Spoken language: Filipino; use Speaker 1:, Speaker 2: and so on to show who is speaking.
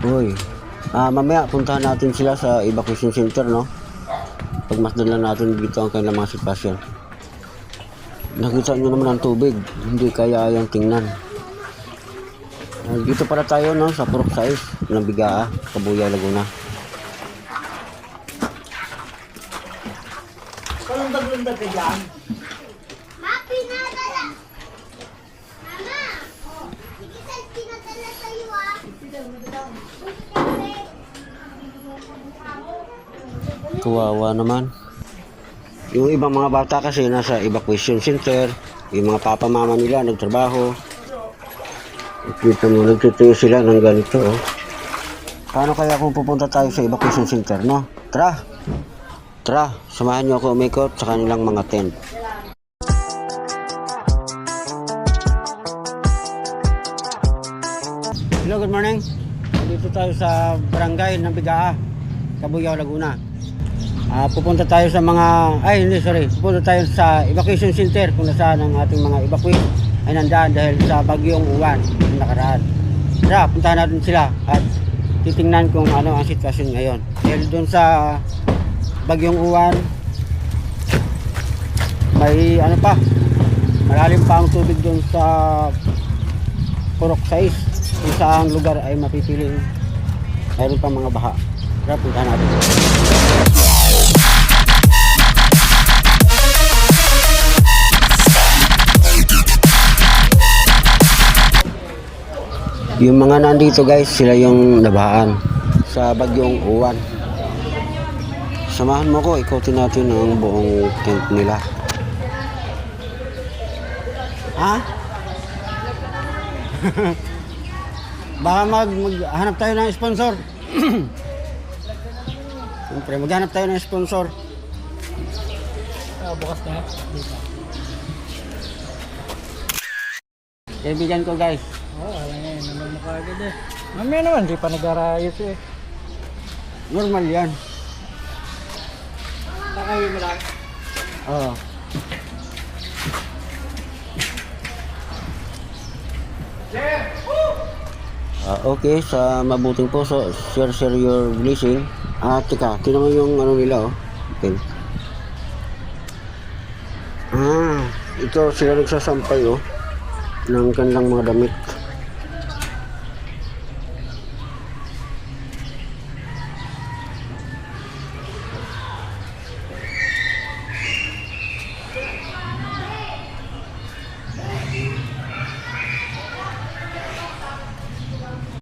Speaker 1: Uy, mamaya puntahan natin sila sa evacuation center, no? Pagmasdan lang natin dito ang kanilang mga sitwasyon. Nakita nyo naman ang tubig, hindi kaya yung tingnan. Dito para tayo, no, sa Purok 6 ng Bigaa, Cabuyao, Laguna.
Speaker 2: Kalundag-lundag ka dyan.
Speaker 3: Happy na dala. Mama, ikisan pinadala sa'yo ah.
Speaker 1: Kawawa naman. Yung ibang mga bata kasi nasa evacuation center, yung mga papa mama nila nagtrabaho. Kita mo, nagtitiyo sila ng ganito, oh. Paano kaya kung pupunta tayo sa evacuation center, no? Tara, samahan niyo ako umikot sa kanilang mga tent. Hello, good morning. Dito tayo sa barangay ng Bigaa, Cabuyao, Laguna. Pupunta tayo sa pupunta tayo sa evacuation center kung nasaan ang ating mga evacuee ay nandaan dahil sa bagyong Uwan na nakaraan. Tara, puntahan natin sila at titingnan kung ano ang sitwasyon ngayon. Dahil doon sa bagyong Uwan, may malalim pa ang tubig doon sa Purok 6 kung saan lugar ay mapipiling mayroon pa mga baha. Tara, puntahan natin. Yung mga nandito guys, sila yung nabahaan sa bagyong Uwan. Samahan mo ko, ikutin natin ang buong tent nila. Baka maghanap tayo ng sponsor. Siyempre, maghanap tayo ng sponsor.
Speaker 2: Bukas na.
Speaker 1: Kaibigan ko guys.
Speaker 2: Alam nga yun. Naman mo kagad eh. Mamaya naman, di pa nag-arayos eh.
Speaker 1: Normal yan.
Speaker 2: Takawi mo lang.
Speaker 1: Oo. Okay, sa mabuting puso, share your blessing. Teka, tinan mo yung ano nila, oh. Okay. Ito sila nagsasampay, oh, ng kanilang mga damit.